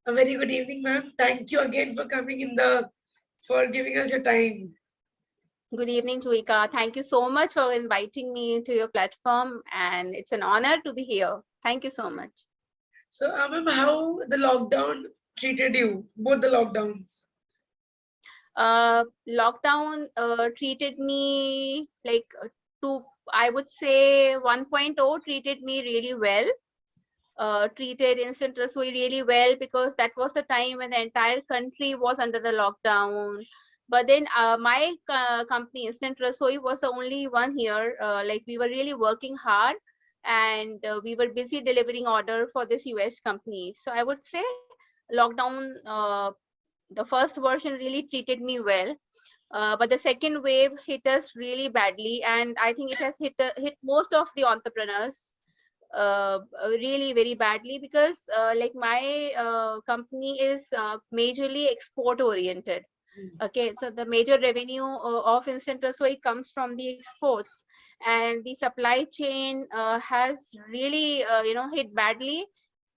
A very good evening, ma'am. Thank you again for coming for giving us your time. Good evening, Tuika. Thank you so much for inviting me to your platform, and it's an honor to be here. Thank you so much. So, ma'am, how the lockdown treated you? Both the lockdowns. Lockdown treated me like I would say 1.0 treated me really well. Treated Instant Rasoi really well because that was the time when the entire country was under the lockdown. But then my company, Instant Rasoi, was the only one here. Like we were really working hard and we were busy delivering order for this US company. So I would say lockdown, the first version really treated me well. But the second wave hit us really badly, and I think it has hit most of the entrepreneurs really very badly because like my company is majorly export oriented. Okay, so the major revenue of Instant Rasoi comes from the exports, and the supply chain has really hit badly.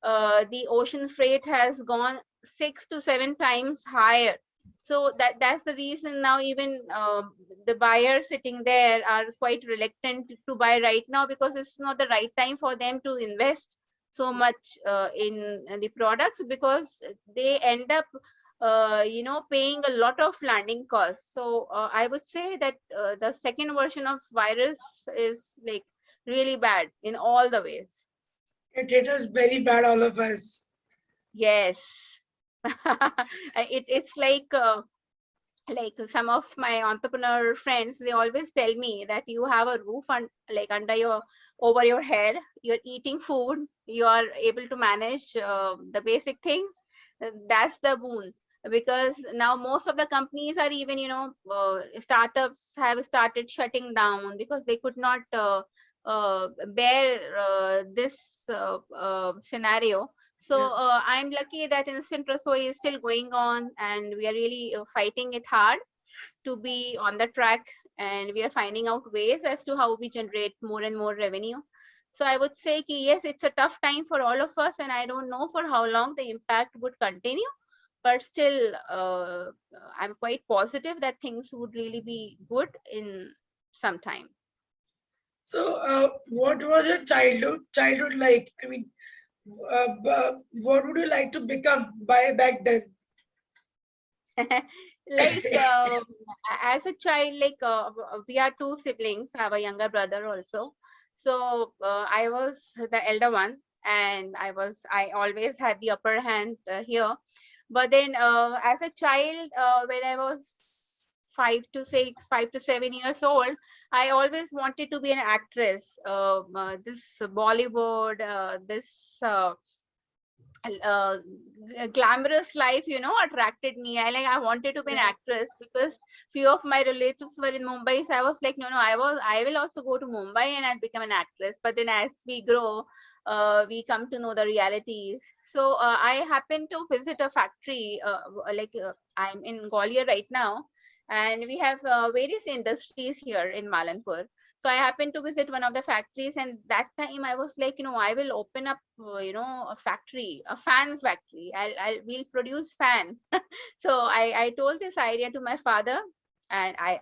The ocean freight has gone 6 to 7 times higher. So that's the reason now even the buyers sitting there are quite reluctant to buy right now because it's not the right time for them to invest so much in the products because they end up paying a lot of landing costs. So I would say that the second version of virus is like really bad in all the ways. It hit us very bad, all of us. Yes. It's like some of my entrepreneur friends, they always tell me that you have a roof like under your over your head, you're eating food, you are able to manage the basic things. That's the boon, because now most of the companies are even startups have started shutting down because they could not bear this scenario. So Yes. I'm lucky that Instant Rasoi is still going on, and we are really fighting it hard to be on the track, and we are finding out ways as to how we generate more and more revenue. So I would say ki, yes, it's a tough time for all of us, and I don't know for how long the impact would continue, but still I'm quite positive that things would really be good in some time. So, what was your childhood like? I mean, what would you like to become by back then? Like as a child, like we are two siblings. I have a younger brother also. So I was the elder one, and I always had the upper hand here. But then as a child, when I was 5 to 6, 5 to 7 years old, I always wanted to be an actress. This Bollywood, this uh, glamorous life, attracted me. I wanted to be an Yes. actress because few of my relatives were in Mumbai. So I was like, no, I will also go to Mumbai and I'll become an actress. But then as we grow, we come to know the realities. So I happened to visit a factory, I'm in Gwalior right now, and we have various industries here in Malanpur. So I happened to visit one of the factories, and that time I was like, I will open up a factory, a fan factory. We'll produce fan. So I told this idea to my father, and I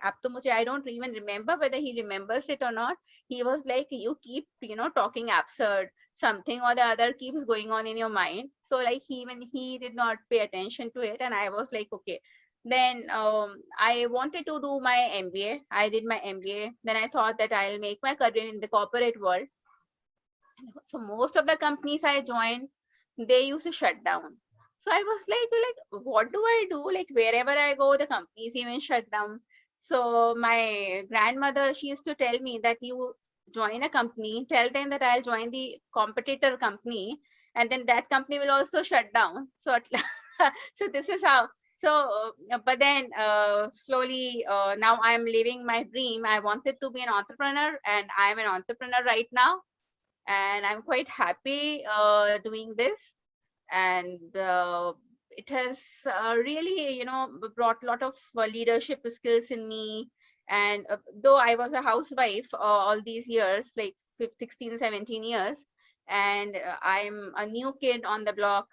don't even remember whether he remembers it or not. He was like, you keep talking absurd, something or the other keeps going on in your mind. So like he did not pay attention to it, and I was like, okay. Then I wanted to do my MBA. I did my MBA. Then I thought that I'll make my career in the corporate world. So most of the companies I joined, they used to shut down. So I was like, what do I do? Like wherever I go, the companies even shut down. So my grandmother, she used to tell me that you join a company, tell them that I'll join the competitor company, and then that company will also shut down. So so this is how. So but then slowly now I'm living my dream. I wanted to be an entrepreneur, and I'm an entrepreneur right now, and I'm quite happy doing this. And it has really, brought a lot of leadership skills in me. And though I was a housewife all these years, like 16, 17 years, and I'm a new kid on the block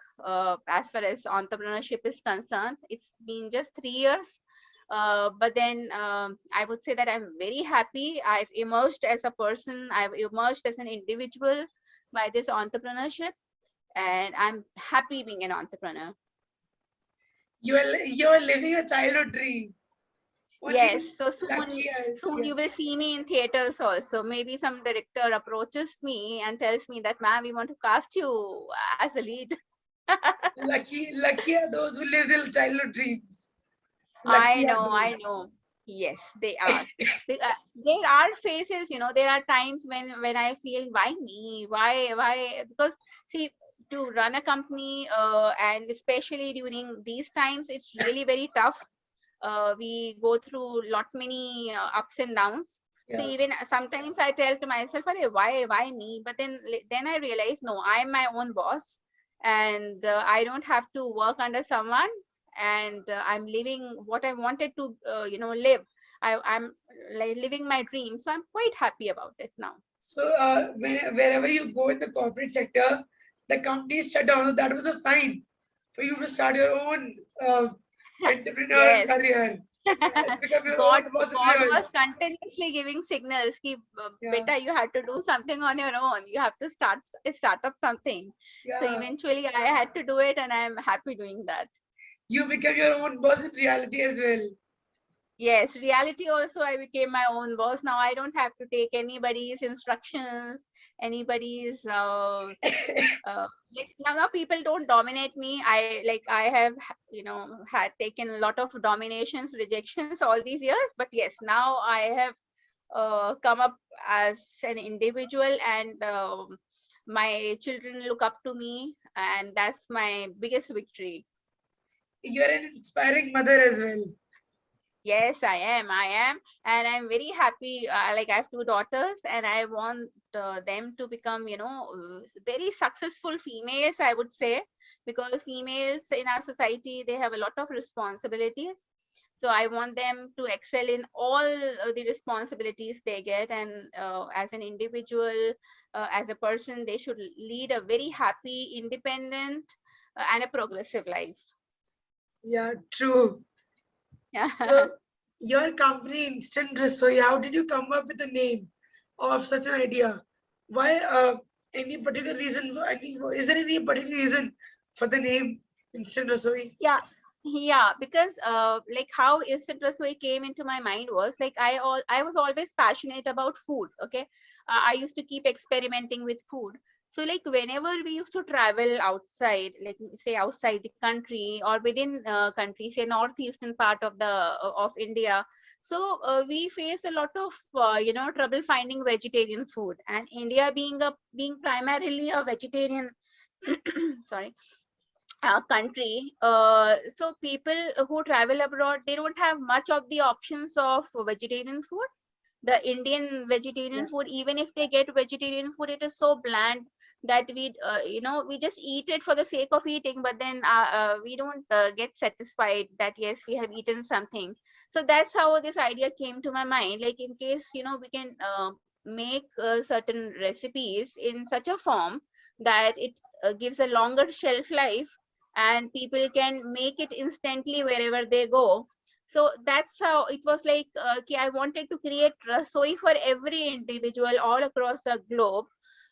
as far as entrepreneurship is concerned. It's been just 3 years. But then I would say that I'm very happy. I've emerged as a person, I've emerged as an individual by this entrepreneurship, and I'm happy being an entrepreneur. You're living a childhood dream. Yes, Only so lucky I, soon yeah. you will see me in theaters also. Maybe some director approaches me and tells me that, ma'am, we want to cast you as a lead. Lucky are those who live their childhood dreams. I Lucky are know, I those. know. Yes, they are. There are phases, there are times when I feel, why me? Why? Because see, to run a company, and especially during these times, it's really very tough. We go through lot many ups and downs. So Yeah. even sometimes I tell to myself, "Arey, why me?" But then I realize, no, I'm my own boss, and I don't have to work under someone, and I'm living what I wanted to, live. I'm like living my dream, so I'm quite happy about it now. So wherever you go in the corporate sector, the companies shut down. So that was a sign for you to start your own entrepreneurial Yes. career and become your God, own boss in God real. was continuously giving signals ki, Yeah, beta, you had to do something on your own. You have to start up something. So yeah. eventually I had to do it, and I'm happy doing that. You become your own boss in reality as well. Yes, reality also, I became my own boss. Now I don't have to take anybody's instructions, anybody's like now people don't dominate me. I have had taken a lot of dominations, rejections all these years, but yes, now I have come up as an individual, and my children look up to me, and that's my biggest victory. You're an inspiring mother as well. Yes, I am, and I'm very happy. Like, I have two daughters, and I want them to become, very successful females, I would say, because females in our society, they have a lot of responsibilities. So I want them to excel in all the responsibilities they get, and as an individual, as a person, they should lead a very happy, independent, and a progressive life. Yeah, true. So your company Instant Rasoi, how did you come up with the name of such an idea? Why any particular reason? I mean, is there any particular reason for the name Instant Rasoi? Yeah, yeah, because like how instant rasoi came into my mind was like I was always passionate about food. Okay, I used to keep experimenting with food. So like whenever we used to travel outside, like say outside the country or within country, say northeastern part of the of India, so we face a lot of trouble finding vegetarian food, and India being primarily a vegetarian sorry country, so people who travel abroad, they don't have much of the options of vegetarian food. The Indian Yeah. vegetarian food, even if they get vegetarian food, it is so bland that we just eat it for the sake of eating, but then we don't get satisfied that yes, we have eaten something. So that's how this idea came to my mind, like in case we can make certain recipes in such a form that it gives a longer shelf life, and people can make it instantly wherever they go. So that's how it was like, I wanted to create rasoi for every individual all across the globe,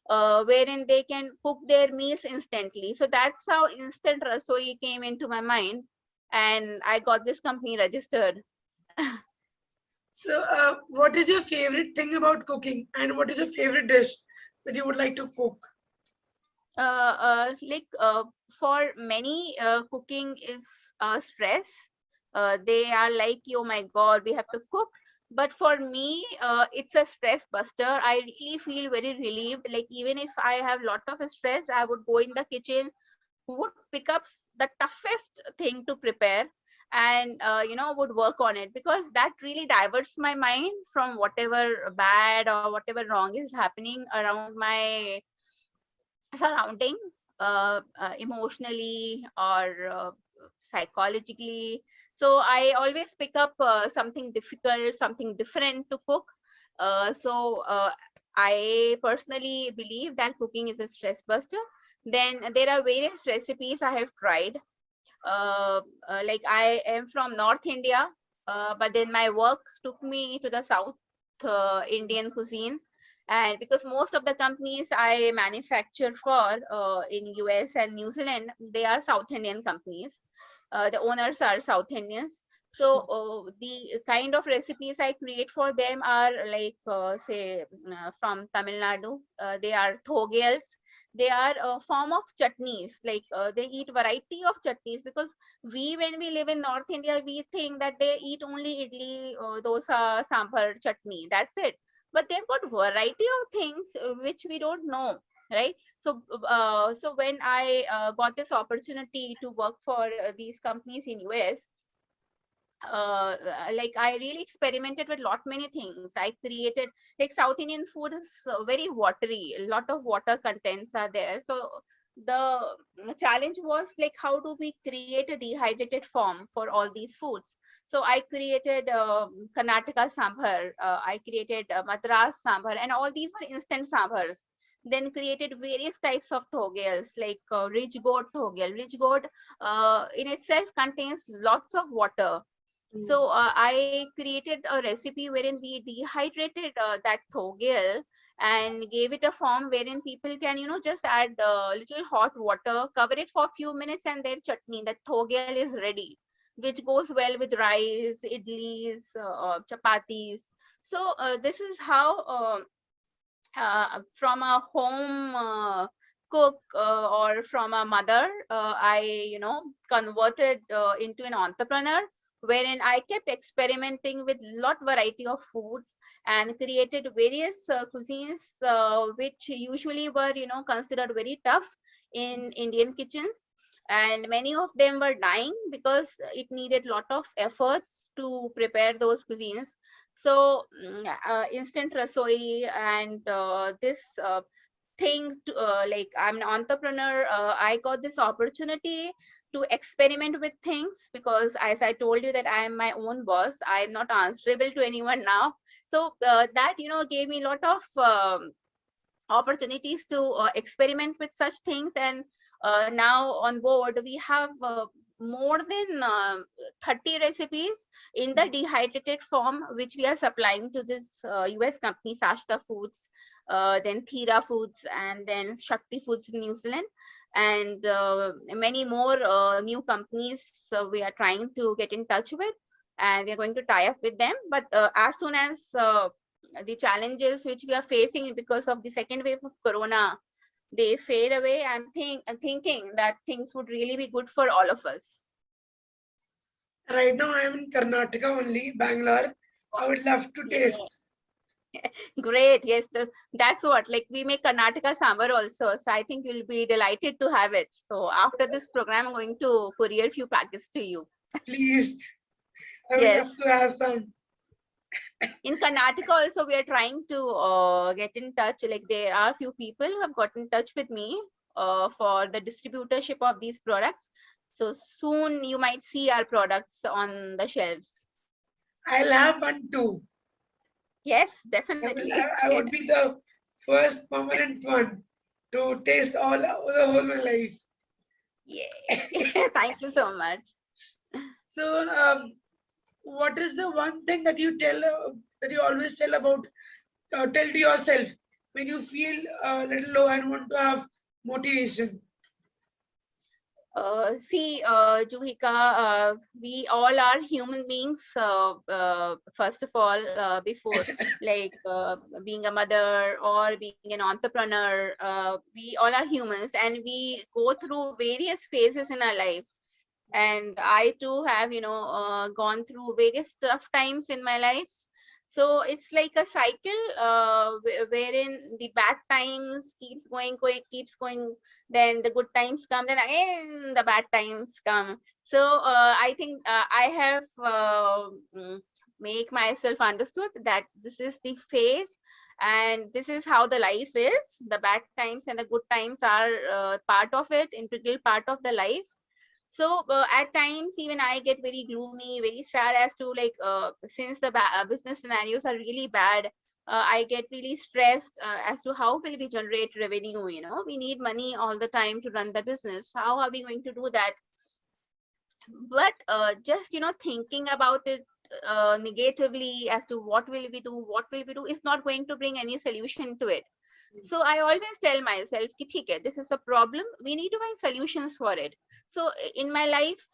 wherein they can cook their meals instantly. So that's how instant rasoi came into my mind, and I got this company registered. So, what is your favorite thing about cooking, and what is your favorite dish that you would like to cook? Like for many, cooking is stress. They are like, oh my god, we have to cook. But for me, it's a stress buster. I really feel very relieved. Like even if I have lot of stress, I would go in the kitchen, would pick up the toughest thing to prepare, and would work on it, because that really diverts my mind from whatever bad or whatever wrong is happening around my surrounding, emotionally or psychologically. So I always pick up something difficult, something different to cook. So I personally believe that cooking is a stress buster. Then there are various recipes I have tried. Like I am from North India, but then my work took me to the South Indian cuisine. And because most of the companies I manufacture for in US and New Zealand, they are South Indian companies. The owners are South Indians. So the kind of recipes I create for them are like, say, from Tamil Nadu. They are thogels. They are a form of chutneys. Like they eat variety of chutneys, because when we live in North India, we think that they eat only idli, dosa, sambar, chutney. That's it. But they've got variety of things which we don't know, right? So so when I got this opportunity to work for these companies in US, like I really experimented with lot many things. I created, like, South Indian food is very watery, a lot of water contents are there. So the challenge was like, how do we create a dehydrated form for all these foods? So I created Karnataka sambar, I created Madras sambar, and all these were instant sambars. Then created various types of thogels, like rich gourd thogel. Rich gourd in itself contains lots of water. So I created a recipe wherein we dehydrated that thogel and gave it a form wherein people can, just add a little hot water, cover it for a few minutes, and their chutney, that thogel, is ready, which goes well with rice, idlis, chapatis. So this is how from a home cook or from a mother, I, converted into an entrepreneur, wherein I kept experimenting with lot variety of foods and created various cuisines which usually were, considered very tough in Indian kitchens. And many of them were dying because it needed lot of efforts to prepare those cuisines. So instant rasoi and this thing like, I'm an entrepreneur, I got this opportunity to experiment with things, because as I told you that I am my own boss, I'm not answerable to anyone now. So that, gave me a lot of opportunities to experiment with such things. And now on board we have more than 30 recipes in the dehydrated form, which we are supplying to this US company, Sashta Foods, then Thira Foods, and then Shakti Foods in New Zealand, and many more new companies. So we are trying to get in touch with, and we are going to tie up with them. But as soon as the challenges which we are facing because of the second wave of corona, they fade away, I'm thinking that things would really be good for all of us. Right now I'm in Karnataka only, Bangalore. I would love to taste. Great. Yes, that's what, like, we make Karnataka sambar also. So I think you'll be delighted to have it. So after this program, I'm going to courier a few packets to you. Please. I would love to have some. In Karnataka also, we are trying to get in touch. Like, there are a few people who have got in touch with me for the distributorship of these products. So soon you might see our products on the shelves. I'll have one too. Yes, definitely. I would be the first permanent one to taste the whole my life. Yeah. Thank you so much. So, what is the one thing that you always tell about, tell to yourself when you feel a little low and want to have motivation? See, Juhika, we all are human beings. First of all, before like being a mother or being an entrepreneur, we all are humans, and we go through various phases in our lives. And I too have, gone through various tough times in my life. So it's like a cycle wherein the bad times keeps going, then the good times come, then again the bad times come. So I think I have make myself understood that this is the phase, and this is how the life is. The bad times and the good times are part of it, integral part of the life. So at times even I get very gloomy, very sad as to, like, since the business scenarios are really bad, I get really stressed as to how will we generate revenue. You know, we need money all the time to run the business. How are we going to do that? But just, you know, thinking about it negatively as to what will we do is not going to bring any solution to it. So I always tell myself, ki, theek hai, this is a problem, we need to find solutions for it. So in my life,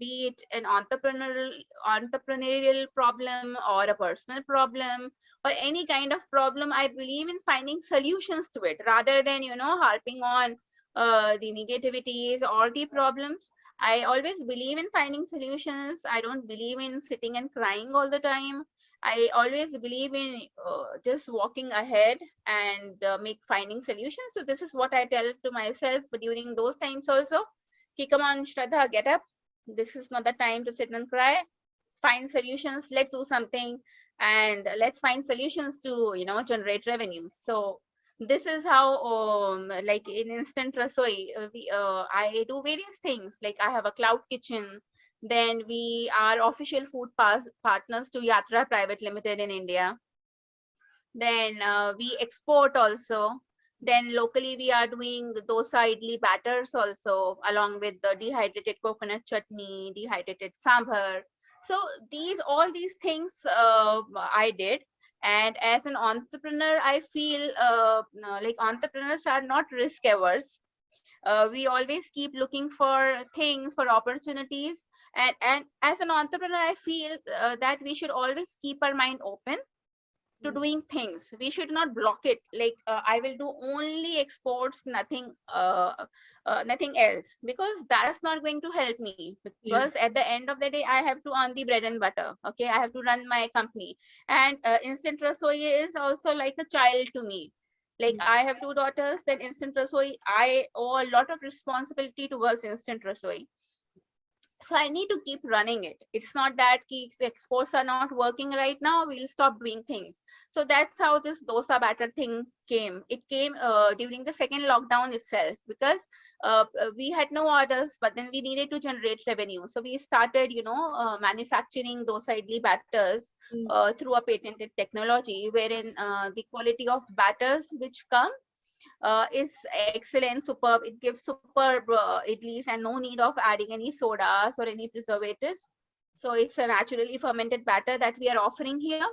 be it an entrepreneurial problem or a personal problem or any kind of problem, I believe in finding solutions to it rather than, you know, harping on the negativities or the problems. I always believe in finding solutions. I don't believe in sitting and crying all the time. I always believe in just walking ahead and make finding solutions. So this is what I tell to myself during those times also. Ki, come on, Shraddha, get up. This is not the time to sit and cry. Find solutions. Let's do something, and let's find solutions to, you know, generate revenue. So this is how, like in Instant Rasoi, I do various things. Like I have a cloud kitchen. Then we are official food partners to Yatra Private Limited in India. Then we export also. Then locally we are doing dosa idli batters also, along with the dehydrated coconut chutney, dehydrated sambar. So all these things I did. And as an entrepreneur, I feel like entrepreneurs are not risk averse. We always keep looking for things, for opportunities. And as an entrepreneur, I feel that we should always keep our mind open to doing things. We should not block it. Like I will do only exports, nothing else, because that's not going to help me. Because at the end of the day, I have to earn the bread and butter. Okay, I have to run my company. And Instant Rasoi is also like a child to me. Like I have 2 daughters. Then Instant Rasoi, I owe a lot of responsibility towards Instant Rasoi. So I need to keep running it. It's not that if exports are not working right now, we'll stop doing things. So that's how this dosa batter thing came. It came during the second lockdown itself, because we had no orders, but then we needed to generate revenue. So we started, you know, manufacturing dosa idli batters through a patented technology, wherein the quality of batters which come is excellent, superb. It gives superb idlis and no need of adding any sodas or any preservatives. So it's a naturally fermented batter that we are offering here.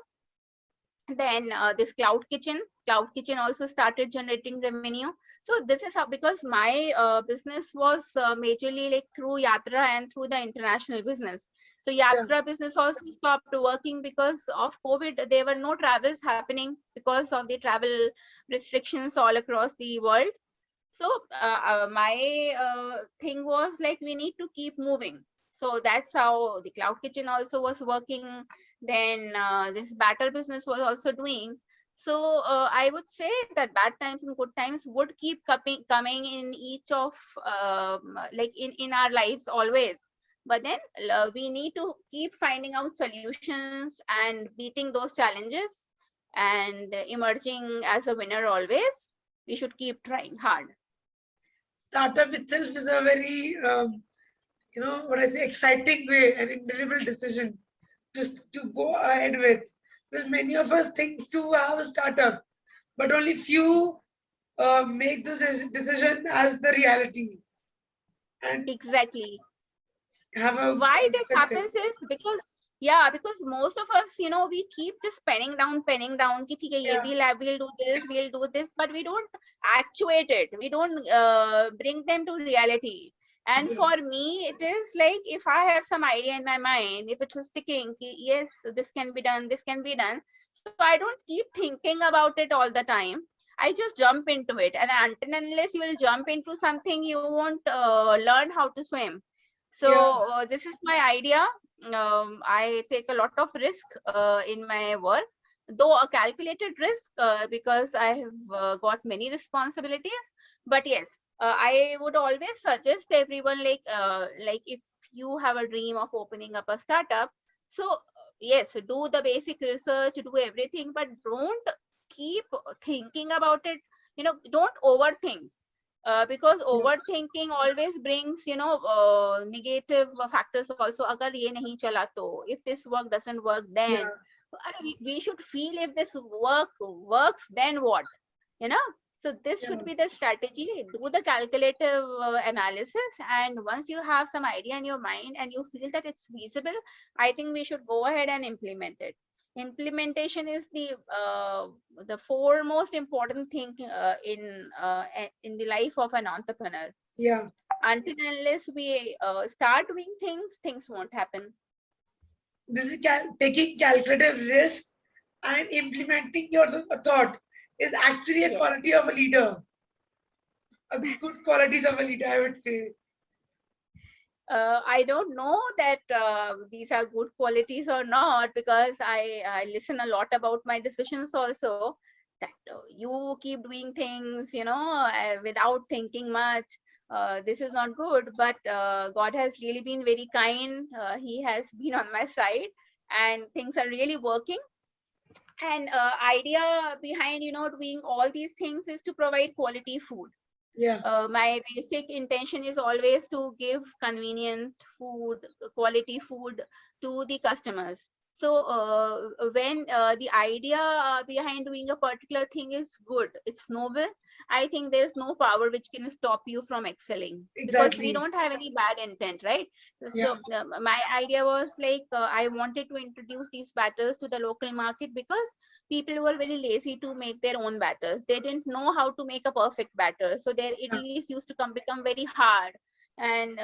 Then this cloud kitchen also started generating revenue. So this is how, because my business was majorly like through Yatra and through the international business. So Yatra business also stopped working because of COVID. There were no travels happening because of the travel restrictions all across the world. So my thing was like, we need to keep moving. So that's how the cloud kitchen also was working. Then this batter business was also doing. So I would say that bad times and good times would keep coming in each of like in our lives always. But then we need to keep finding out solutions and beating those challenges and emerging as a winner always. We should keep trying hard. Startup itself is a very, you know, what I say, exciting way, an indelible decision to go ahead with. Because many of us think to have a startup, but only few make this decision as the reality. And exactly. Have a why this success. happens is because most of us, you know, we keep just penning down ki, we'll do this, but we don't actuate it. We don't bring them to reality. And for me, it is like, if I have some idea in my mind, if it's sticking, yes, this can be done, so I don't keep thinking about it all the time. I just jump into it, and until and unless you will jump into something, you won't learn how to swim. So this is my idea. I take a lot of risk in my work, though a calculated risk because I have got many responsibilities. But yes, I would always suggest everyone, like if you have a dream of opening up a startup, so yes, do the basic research, do everything, but don't keep thinking about it. You know, don't overthink. Because overthinking always brings, you know, negative factors also. Agar ye nahi chala to, if this work doesn't work, then we should feel if this works, then what, you know. So this should Yeah. be the strategy. Do the calculative analysis, and once you have some idea in your mind and you feel that it's feasible, I think we should go ahead and implement it. Implementation is the foremost important thing in the life of an entrepreneur. Yeah. Until and unless we start doing things won't happen. This is taking calculative risk and implementing your thought is actually a Yes. quality of a leader. A good qualities of a leader, I would say. I don't know that these are good qualities or not, because I listen a lot about my decisions also, that you keep doing things, without thinking much. This is not good, but God has really been very kind. He has been on my side, and things are really working. And idea behind, doing all these things is to provide quality food. Yeah. My basic intention is always to give convenient food, quality food to the customers. So when the idea behind doing a particular thing is good, it's noble, I think there's no power which can stop you from excelling, because we Exactly. don't have any bad intent, right? Yeah. So my idea was like, I wanted to introduce these batters to the local market, because people were very lazy to make their own batters. They didn't know how to make a perfect batter, so their Yeah. idlis used to become very hard, and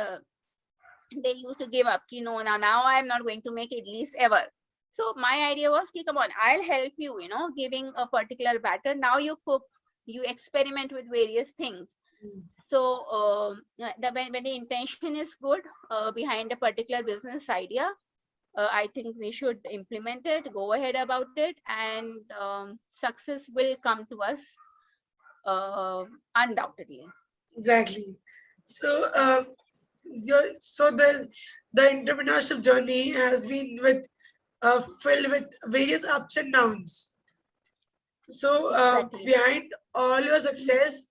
they used to give up. Now I'm not going to make idlis ever. So my idea was, come on, I'll help you. Giving a particular batter. Now you cook, you experiment with various things. Mm. So when the intention is good behind a particular business idea, I think we should implement it, go ahead about it, and success will come to us undoubtedly. Exactly. So, so the entrepreneurship journey has been filled with various ups and downs. So, Exactly. behind all your success,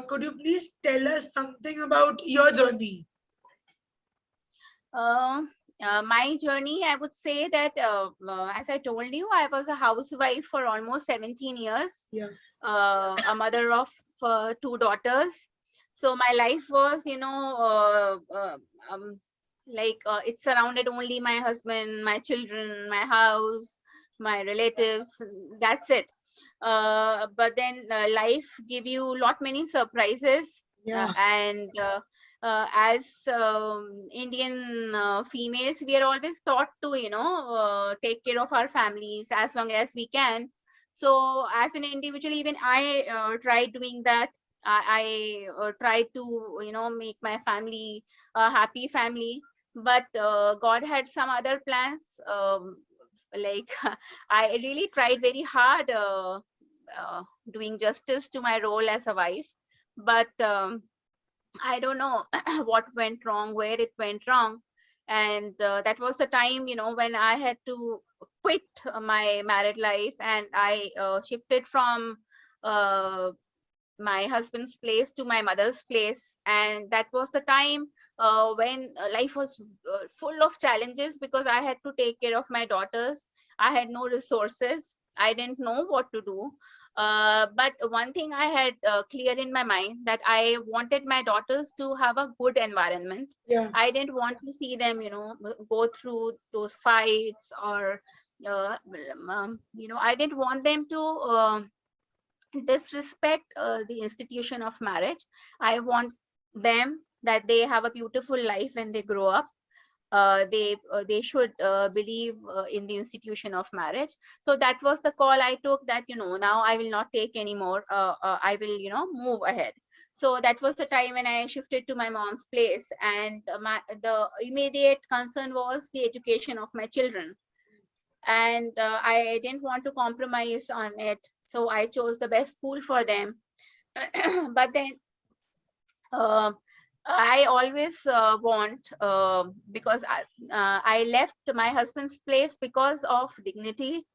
could you please tell us something about your journey? Uh, my journey, I would say that, as I told you, I was a housewife for almost 17 years, Yeah. a mother of two daughters. So my life was, it's surrounded only my husband, my children, my house, my relatives. That's it. But then life give you lot many surprises, Yeah. and as Indian females, we are always taught to, take care of our families as long as we can. So as an individual, even I tried doing that. I tried to, make my family a happy family, but God had some other plans. Like I really tried very hard doing justice to my role as a wife, but I don't know what went wrong, where it went wrong. And that was the time, when I had to quit my married life, and I shifted from uh, my husband's place to my mother's place. And that was the time when life was full of challenges, because I had to take care of my daughters. I had no resources. I didn't know what to do. But one thing I had clear in my mind, that I wanted my daughters to have a good environment. Yeah. I didn't want to see them, go through those fights, or I didn't want them to disrespect the institution of marriage. I want them that they have a beautiful life when they grow up. They should believe in the institution of marriage. So that was the call I took, that now I will not take anymore. I will move ahead. So that was the time when I shifted to my mom's place, and the immediate concern was the education of my children, and I didn't want to compromise on it. So I chose the best school for them. But then uh, I always want, because I left my husband's place because of dignity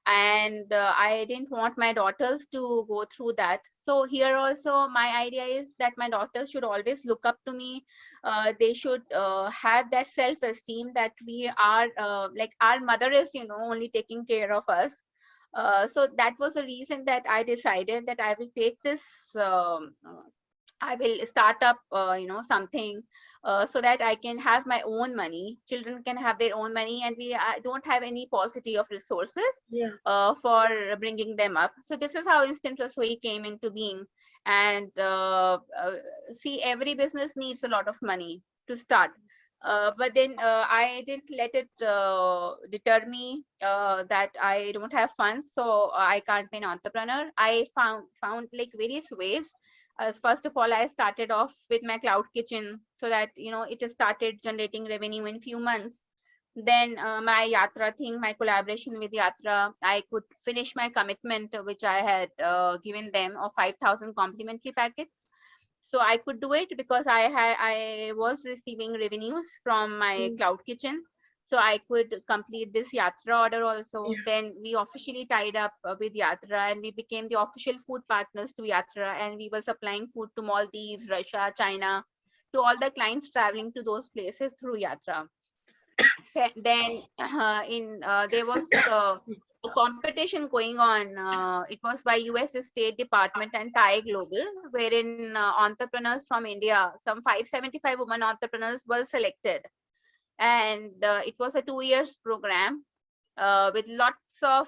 and I didn't want my daughters to go through that. So here also my idea is that my daughters should always look up to me. They should have that self-esteem that we are like our mother is, you know, only taking care of us. So that was the reason that I decided that I will take this I will start up, you know, something so that I can have my own money. Children can have their own money, and we don't have any paucity of resources Yeah. for bringing them up. So this is how Instant Rasoi came into being. And see, every business needs a lot of money to start. But then I didn't let it deter me that I don't have funds, so I can't be an entrepreneur. I found like various ways. First of all, I started off with my cloud kitchen so that, you know, it started generating revenue in few months. Then my Yatra thing, my collaboration with Yatra, I could finish my commitment which I had given them of 5,000 complimentary packets. So I could do it because I was receiving revenues from my Mm. cloud kitchen. So I could complete this Yatra order also. Yeah. Then we officially tied up with Yatra, and we became the official food partners to Yatra, and we were supplying food to Maldives, Russia, China, to all the clients traveling to those places through Yatra. Then there was a competition going on. It was by US State Department and TIE Global, wherein entrepreneurs from India, some 575 women entrepreneurs were selected. And it was a 2 years program with lots of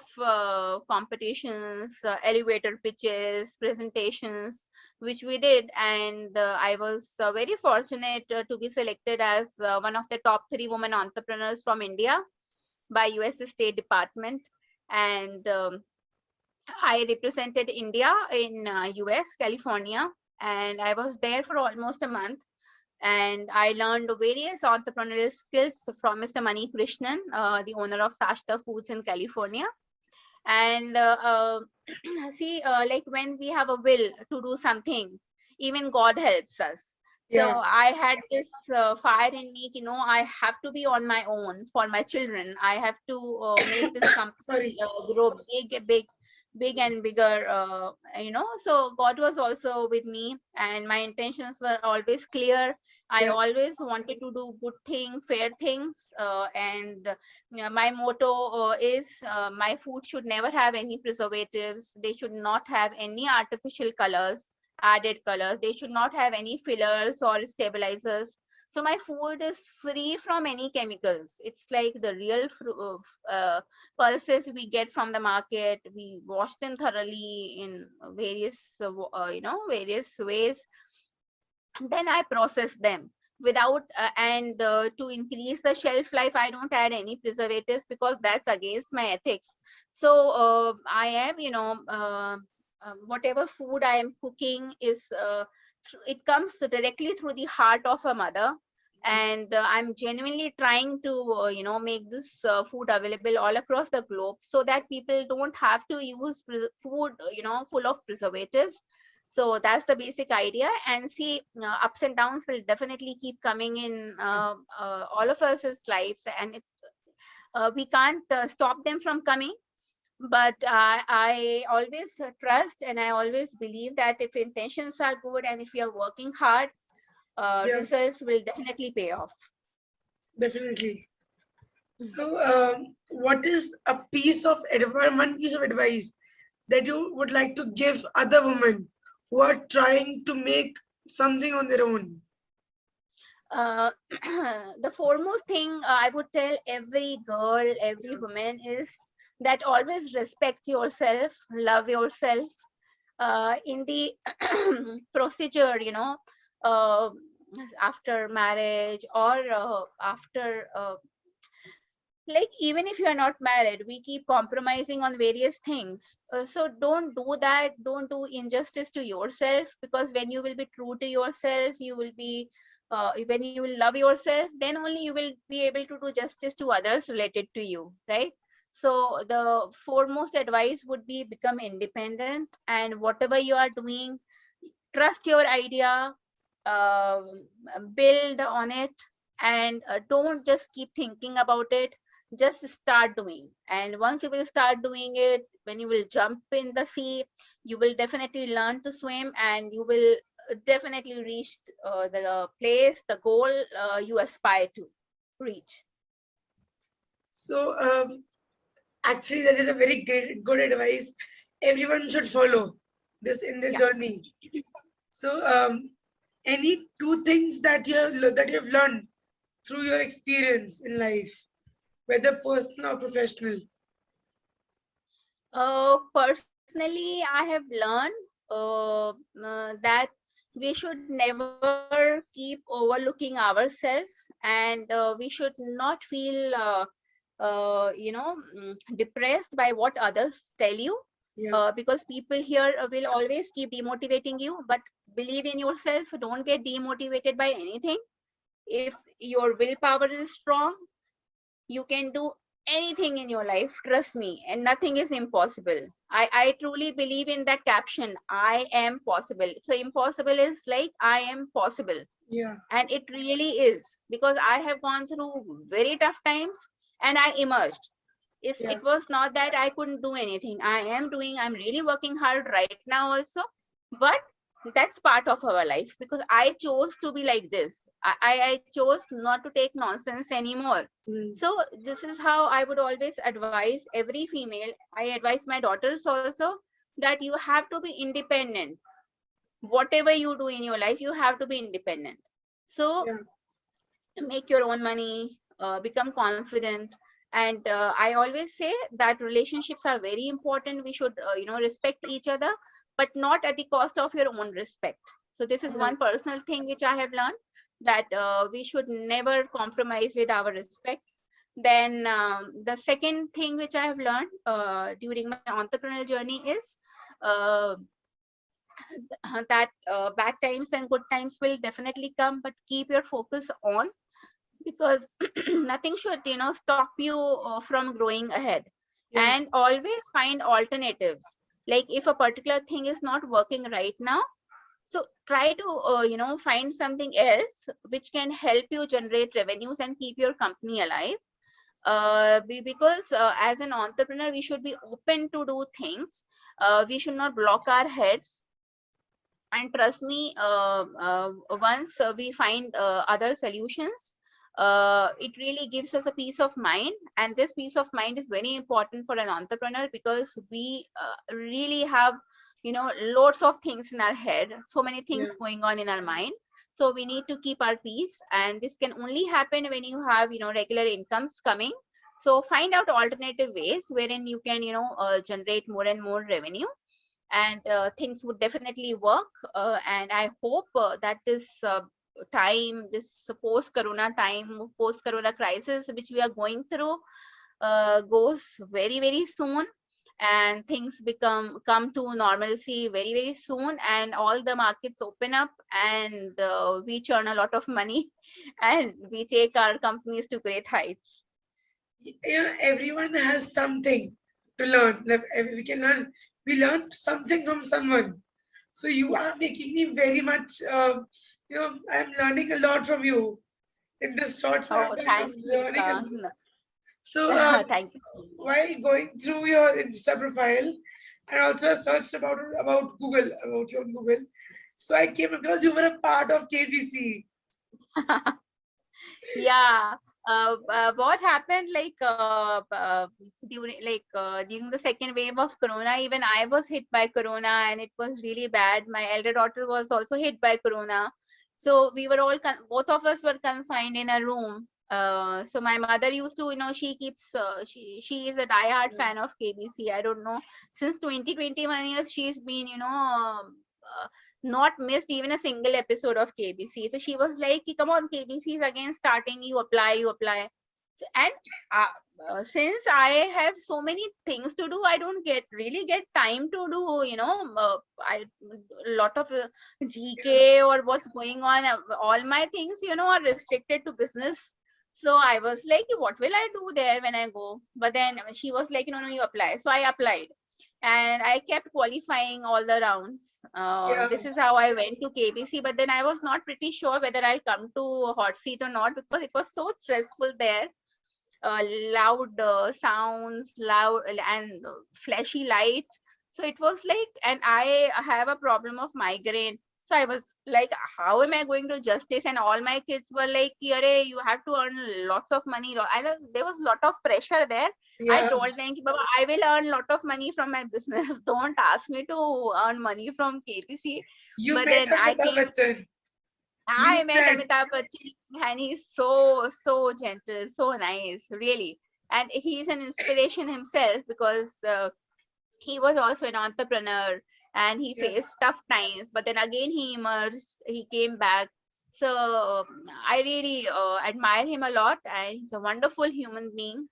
competitions, elevator pitches, presentations, which we did. And I was very fortunate to be selected as one of the top 3 women entrepreneurs from India by US State Department. And I represented India in US, California, and I was there for almost a month. And I learned various entrepreneurial skills from Mr. Mani Krishnan, the owner of Sashta Foods in California. And see, like when we have a will to do something, even God helps us. So Yeah. I had this fire in me, you know, I have to be on my own for my children. I have to make this company Sorry. grow big and bigger, you know. So God was also with me, and my intentions were always clear. I Yeah. always wanted to do good thing, fair things, and my motto is my food should never have any preservatives. They should not have any artificial colors, added colors. They should not have any fillers or stabilizers. So my food is free from any chemicals. It's like the real pulses we get from the market. We wash them thoroughly in various, you know, various ways. Then I process them without and to increase the shelf life, I don't add any preservatives because that's against my ethics. So I am, you know, whatever food I am cooking is it comes directly through the heart of a mother. And I'm genuinely trying to you know, make this food available all across the globe so that people don't have to use food, you know, full of preservatives. So that's the basic idea. And see, ups and downs will definitely keep coming in all of us' lives, and it's we can't stop them from coming. But I always trust, and I always believe that if intentions are good and if we are working hard, Yeah. results will definitely pay off. Definitely. So, what is a piece of advice, one piece of advice that you would like to give other women who are trying to make something on their own? The foremost thing I would tell every girl, every woman is that always respect yourself, love yourself. In the procedure, you know, uh, after marriage or after like even if you are not married, we keep compromising on various things. So don't do that. Don't do injustice to yourself, because when you will be true to yourself, you will be when you will love yourself, then only you will be able to do justice to others related to you, right? So the foremost advice would be become independent, and whatever you are doing, trust your idea, build on it, and don't just keep thinking about it. just start doing. And once you will start doing it, when you will jump in the sea, you will definitely learn to swim, and you will definitely reach the place, the goal you aspire to reach. So actually, that is a very good advice. Everyone should follow this in their Yeah. journey. So any two things that you have learned through your experience in life, whether personal or professional? Personally, I have learned that we should never keep overlooking ourselves, and we should not feel depressed by what others tell you, Yeah, because people here will always keep demotivating you. But believe in yourself, don't get demotivated by anything. If your willpower is strong, you can do anything in your life, trust me, and nothing is impossible. I truly believe in that caption, I am possible. So impossible is like I am possible. yeah, And it really is, because I have gone through very tough times and I emerged. yeah, It was not that I couldn't do anything. I'm really working hard right now also. But that's part of our life, because I chose to be like this. I chose not to take nonsense anymore. mm, So this is how I would always advise every female. I advise my daughters also, that you have to be independent. Whatever you do in your life, you have to be independent. So yeah, make your own money, become confident. And I always say that relationships are very important. We should respect each other, but not at the cost of your own respect. So this is yeah, one personal thing which I have learned, that we should never compromise with our respects. Then the second thing which I have learned during my entrepreneurial journey is uh, that bad times and good times will definitely come, but keep your focus on, because nothing should stop you from growing ahead. yeah, And always find alternatives. Like if a particular thing is not working right now, so try to find something else which can help you generate revenues and keep your company alive. Because as an entrepreneur, we should be open to do things. We should not block our heads. And trust me, once we find other solutions, it really gives us a peace of mind. And this peace of mind is very important for an entrepreneur, because we really have lots of things in our head, so many yeah, things going on in our mind. So we need to keep our peace, and this can only happen when you have regular incomes coming. So find out alternative ways wherein you can generate more and more revenue, and things would definitely work. And I hope that this time, this post-corona time, post-corona crisis which we are going through, goes very, very soon, and things come to normalcy very, very soon, and all the markets open up, and we churn a lot of money and we take our companies to great heights. everyone has something to learn. Like, we can learn. We learn something from someone. So you Yeah. are making me very much. I'm learning a lot from you in this short span Oh, of time. I'm thank you. learning a lot. So Thank you so much. while going through your Insta profile, and also I searched about Google, about your Google. So I came across you were a part of KBC. Yeah. What happened, like during the second wave of corona, even I was hit by corona, and it was really bad. My elder daughter was also hit by corona. So we were all both of us were confined in a room. So my mother used to, she keeps she is a diehard Yeah, fan of KBC. I don't know, since 2021 years she's been not missed even a single episode of KBC. So she was like, come on, KBC is again starting, you apply, you apply. So, and since I have so many things to do, I don't really get time to do, a lot of GK or what's going on. All my things, are restricted to business. So I was like, what will I do there when I go? But then she was like, no, you apply. So I applied, and I kept qualifying all the rounds. yeah, This is how I went to KBC, but then I was not pretty sure whether I'll come to hot seat or not, because it was so stressful there. loud sounds, loud and flashy lights. So it was like, and I have a problem of migraine. So I was like, how am I going to justice? And all my kids were like, Yare, you have to earn lots of money. There was a lot of pressure there. I Yeah. told them, Baba, I will earn a lot of money from my business. Don't ask me to earn money from KBC. You But met then Amitabh Bachchan. I You met met. Amitabh Bachchan, and he's so gentle, so nice, really. And he's an inspiration himself because he was also an entrepreneur and he Yeah. faced tough times, but then again he emerged, he came back. So I really admire him a lot, and he's a wonderful human being.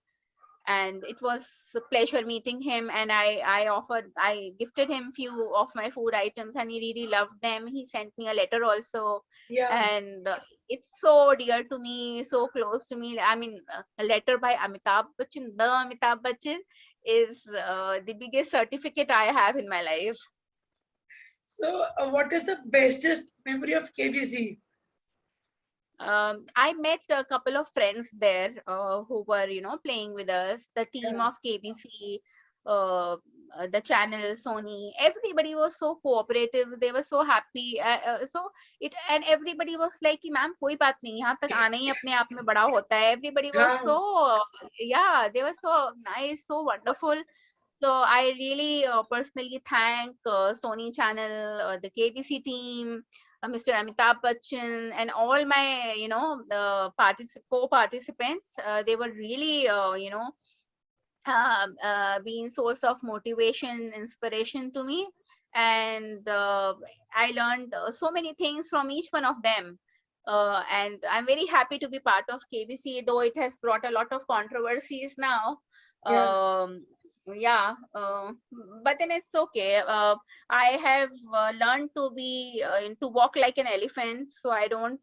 And it was a pleasure meeting him, and I gifted him few of my food items, and he really loved them. He sent me a letter also, Yeah. and it's so dear to me, so close to me. I mean, a letter by Amitabh Bachchan, the Amitabh Bachchan, is the biggest certificate I have in my life. So, what is the bestest memory of KBC? I met a couple of friends there who were, playing with us. The team Yeah. of KBC, the channel, Sony, everybody was so cooperative. They were so happy. And everybody was like, कि ma'am कोई बात नहीं, यहाँ तक आना ही अपने आप में बड़ा होता है. Everybody was Yeah. so, yeah, they were so nice, so wonderful. So I really personally thank Sony channel, the KBC team, Mr. Amitabh Bachchan, and all my, the co-participants. They were really, being source of motivation, inspiration to me. And I learned so many things from each one of them. And I'm very happy to be part of KBC, though it has brought a lot of controversies now. Yeah. Yeah, but then it's okay. I have learned to walk like an elephant, so I don't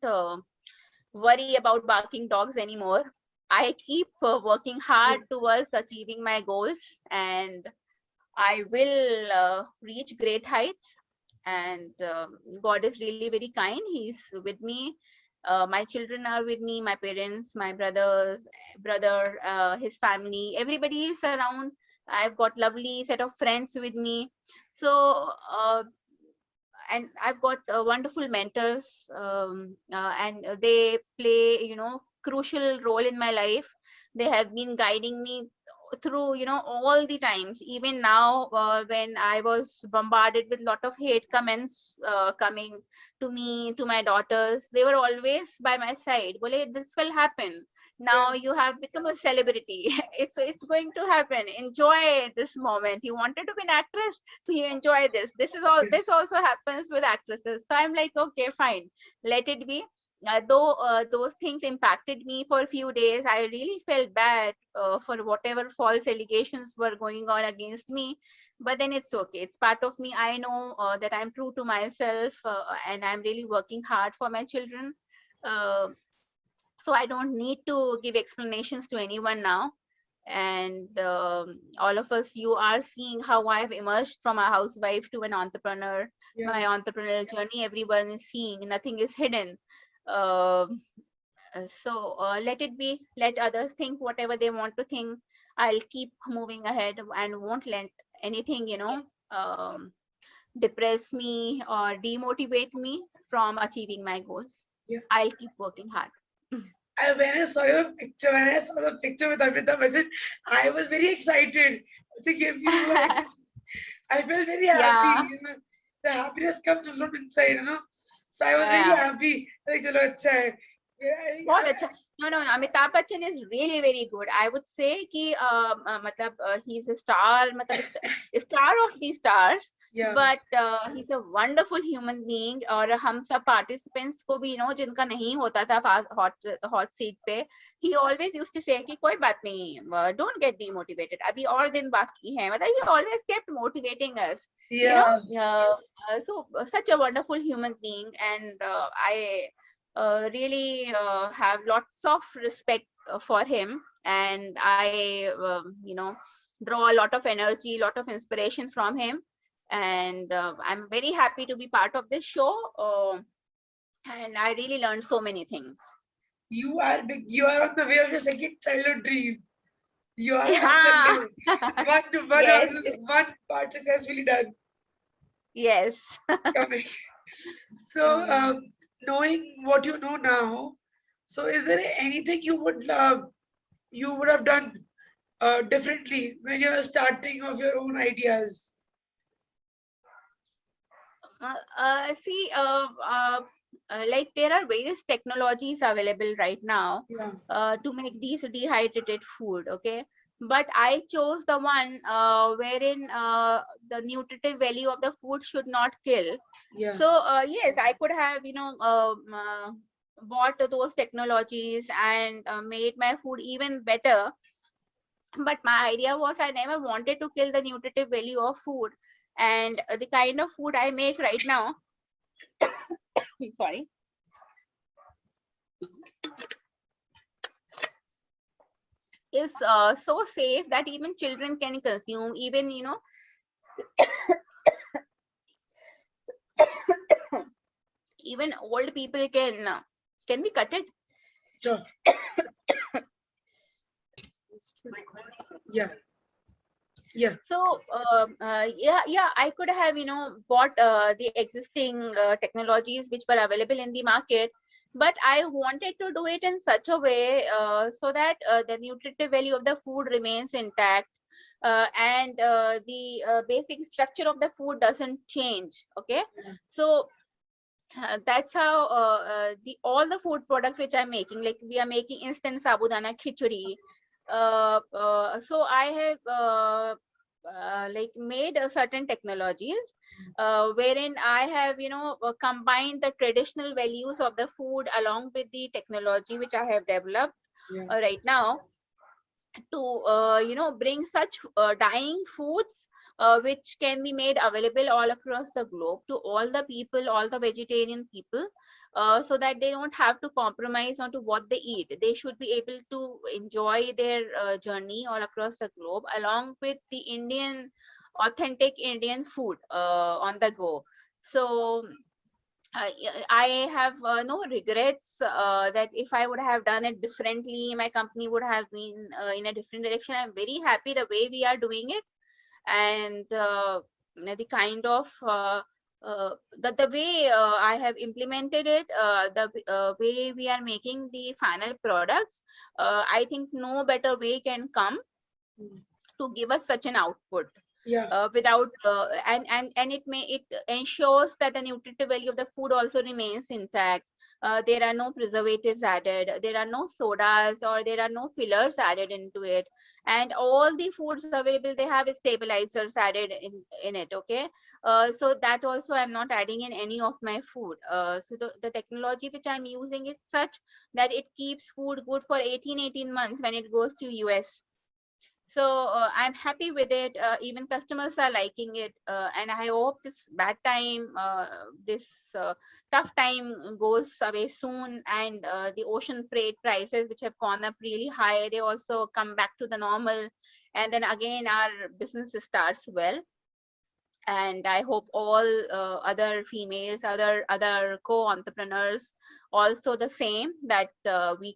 worry about barking dogs anymore. I keep working hard towards achieving my goals, and I will reach great heights. And God is really very kind. He's with me. My children are with me, my parents, my brother, his family, everybody is around. I've got lovely set of friends with me. So and I've got wonderful mentors, and they play, crucial role in my life. They have been guiding me through, all the times. Even now, when I was bombarded with lot of hate comments coming to me, to my daughters, they were always by my side. Bole, this will happen. Now you have become a celebrity. It's going to happen. Enjoy this moment. You wanted to be an actress, so you enjoy this. This also happens with actresses. So I'm like, okay, fine, let it be. Though those things impacted me for a few days, I really felt bad for whatever false allegations were going on against me. But then it's okay. It's part of me. I know that I'm true to myself, and I'm really working hard for my children. Uh, so I don't need to give explanations to anyone now. And all of us, you are seeing how I have emerged from a housewife to an entrepreneur. My entrepreneurial journey, everyone is seeing. Nothing is hidden. So let it be. Let others think whatever they want to think. I'll keep moving ahead and won't let anything, depress me or demotivate me from achieving my goals. Yeah. I'll keep working hard. When I saw your picture, when I saw the picture with Amitabh Bachchan, I was very excited to give you. I felt very happy. Yeah. The happiness comes from inside, So I was very Yeah. happy. Like, chalo, अच्छा है. बहुत अच्छा. No, Amitabh Bachchan is really very good. I would say कि he's a star, star of the stars. Yeah. But he's a wonderful human being. और हम सब participants को भी जिनका नहीं होता था hot seat पे, he always used to say कि कोई बात नहीं, don't get demotivated. अभी और दिन बाकी हैं. He always kept motivating us. Yeah. So such a wonderful human being, and I really have lots of respect for him, and I draw a lot of energy, lot of inspiration from him, and I'm very happy to be part of this show, and I really learned so many things. You are big. You are on the way of your second childhood dream. You are on Yeah. the Yes. one part successfully done. Yes. Coming. So, Hmm. knowing what you know now, so is there anything you would have done differently when you are starting of your own ideas? See, like there are various technologies available right now Yeah, to make these dehydrated food. Okay, but I chose the one wherein the nutritive value of the food should not kill. yeah, So yes, I could have bought those technologies and made my food even better. But my idea was I never wanted to kill the nutritive value of food, and the kind of food I make right now, sorry, is so safe that even children can consume, even even old people can be cut it. sure. Yeah, yeah, So yeah, I could have bought the existing technologies which were available in the market, but I wanted to do it in such a way so that the nutritive value of the food remains intact, and the basic structure of the food doesn't change. Okay, so that's how the all the food products which I'm making, like we are making instant sabudana khichdi. So I have like made certain technologies wherein I have combined the traditional values of the food along with the technology which I have developed yeah, right now to bring such dying foods which can be made available all across the globe to all the people, all the vegetarian people, so that they don't have to compromise on to what they eat. They should be able to enjoy their journey all across the globe along with the authentic Indian food on the go. So I have no regrets that if I would have done it differently, my company would have been in a different direction. I'm very happy the way we are doing it, and the kind of the way I have implemented it, the way we are making the final products. I think no better way can come to give us such an output yeah, without and it ensures that the nutritive value of the food also remains intact. There are no preservatives added, there are no sodas, or there are no fillers added into it, and all the foods available, they have stabilizers added in it. Okay, so that also I'm not adding in any of my food. So the technology which I'm using is such that it keeps food good for 18 months when it goes to US. So I'm happy with it. Even customers are liking it, and I hope this bad time, this tough time goes away soon, and the ocean freight prices which have gone up really high, they also come back to the normal, and then again our business starts well. And I hope all other females, other co-entrepreneurs also the same, that we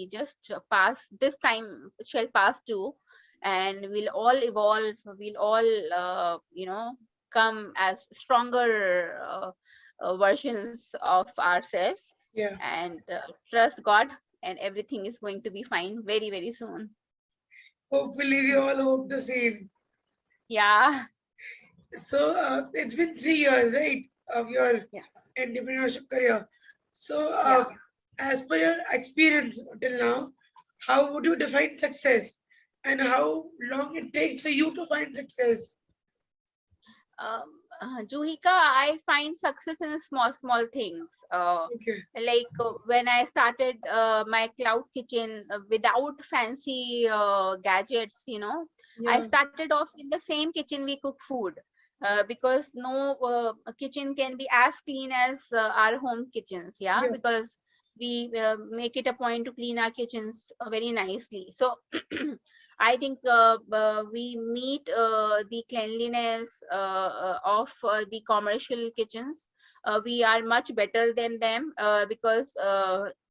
just pass this time, shall pass too, and we'll all evolve, we'll all come as stronger versions of ourselves, yeah. and trust God, and everything is going to be fine very, very soon. Hopefully, we all hope the same. Yeah. So, it's been 3 years, right, of your Yeah. entrepreneurship career. So, Yeah. as per your experience till now, how would you define success, and how long it takes for you to find success? Juhika, I find success in small, small things. Okay. Like when I started my cloud kitchen without fancy gadgets, I Yeah. started off in the same kitchen we cook food, because no kitchen can be as clean as our home kitchens. Yeah, Yeah. because we make it a point to clean our kitchens very nicely. So I think we meet the cleanliness of the commercial kitchens. We are much better than them because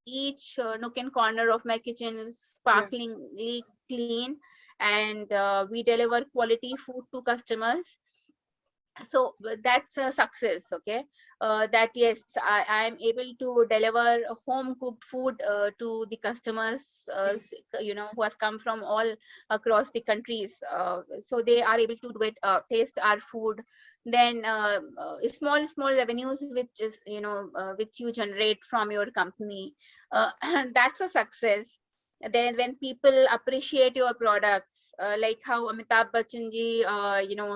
each nook and corner of my kitchen is sparklingly clean, and we deliver quality food to customers. So that's a success. Okay, that yes, I am able to deliver home cooked food to the customers, who have come from all across the countries, so they are able to do it, taste our food. Then small revenues which is, which you generate from your company, that's a success. Then when people appreciate your products, like how Amitabh Bachchan ji,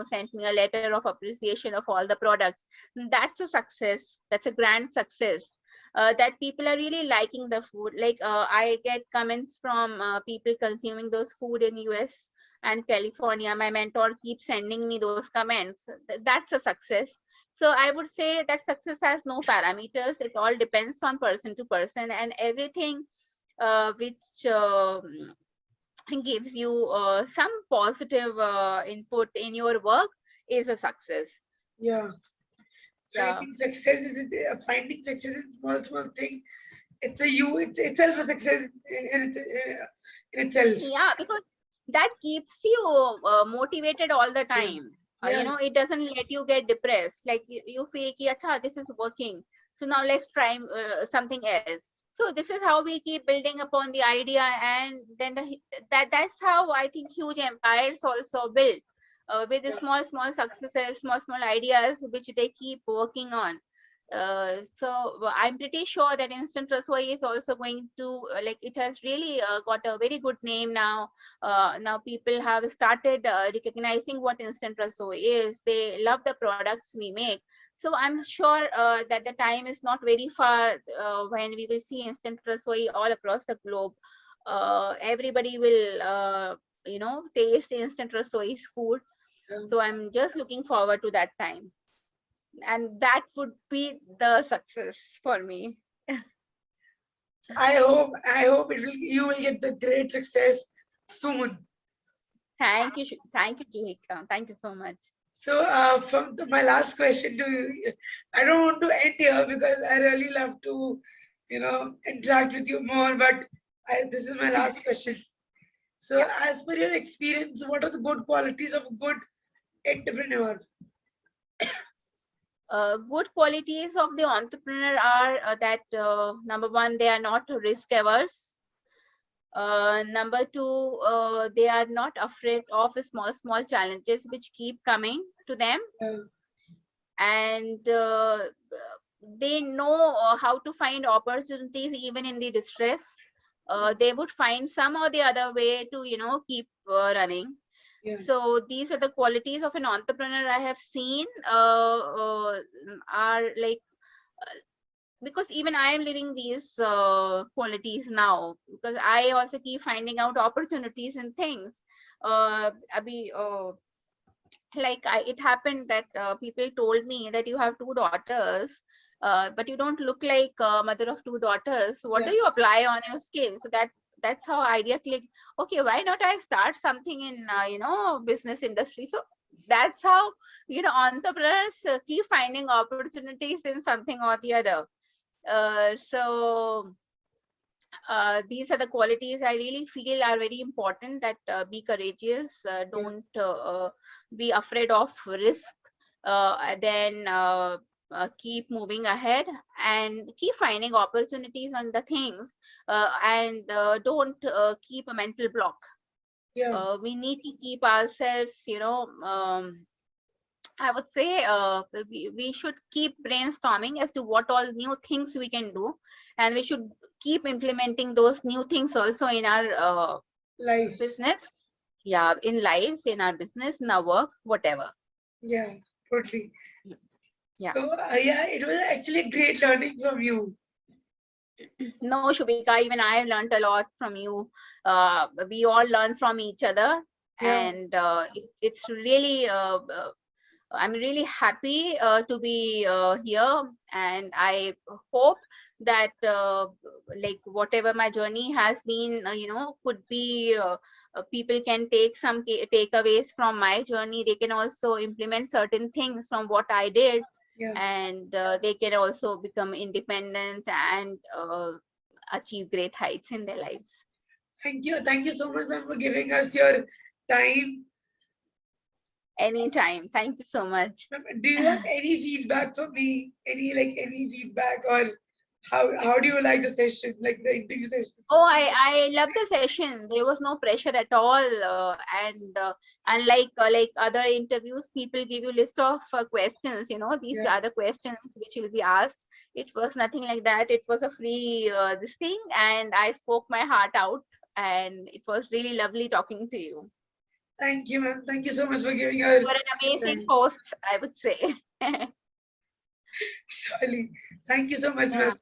sent me a letter of appreciation of all the products. That's a success. That's a grand success. That people are really liking the food. Like I get comments from people consuming those food in US and California. My mentor keeps sending me those comments. That's a success. So I would say that success has no parameters. It all depends on person to person, and everything which gives you some positive input in your work is a success. Yeah. Yeah. Finding success in small thing. It's itself a success in itself. Yeah, because that keeps you motivated all the time. It doesn't let you get depressed. Like you feel ki, acha, this is working, so now let's try something else. So this is how we keep building upon the idea, and then that's how I think huge empires also build, with the small successes, small ideas which they keep working on. So I'm pretty sure that Instant Rasoi is also going to, like, it has really got a very good name now. Now people have started recognizing what Instant Rasoi is. They love the products we make. So I'm sure that the time is not very far when we will see Instant Rasoi all across the globe. Everybody will, taste Instant Rasoi's food. So I'm just looking forward to that time. And that would be the success for me. I hope you will get the great success soon. Thank you, Juhika. Thank you so much. So from my last question to you, I don't want to end here because I really love to, interact with you more. But this is my last question. So, as per your experience, what are the good qualities of a good entrepreneur? Good qualities of the entrepreneur are that number one, they are not risk averse. Number two, they are not afraid of small challenges which keep coming to them. And they know how to find opportunities even in the distress. They would find some or the other way to keep running. So these are the qualities of an entrepreneur I have seen are like, because even I am living these qualities now, because I also keep finding out opportunities and things. It happened that people told me that you have 2 daughters, but you don't look like a mother of 2 daughters. So what do you apply on your skin? So that's how idea clicked. Okay, why not I start something in business industry? So that's how entrepreneurs keep finding opportunities in something or the other. These are the qualities I really feel are very important, that be courageous, don't be afraid of risk, then keep moving ahead and keep finding opportunities on the things, and don't keep a mental block. We need to keep ourselves, I would say we should keep brainstorming as to what all new things we can do, and we should keep implementing those new things also in our business. Yeah, in lives, in our business, in our work, whatever. Yeah, totally. Yeah. So it was actually great learning from you. No, Shubhika, even I have learned a lot from you. We all learn from each other, and it's really I'm really happy to be here, and I hope that like whatever my journey has been, could be people can take some takeaways from my journey. They can also implement certain things from what I did, and they can also become independent and achieve great heights in their lives. Thank you. Thank you so much, ma'am, for giving us your time. Anytime. Thank you so much. Do you have any feedback for me? Any feedback, or how do you like the session, like the interview session? Oh, I love the session. There was no pressure at all, and unlike like other interviews, people give you list of questions. You know, these are the questions which will be asked. It was nothing like that. It was a free this thing, and I spoke my heart out, and it was really lovely talking to you. Thank you, ma'am. Thank you so much for giving her. You are an amazing host, I would say. Surely. Thank you so much, ma'am.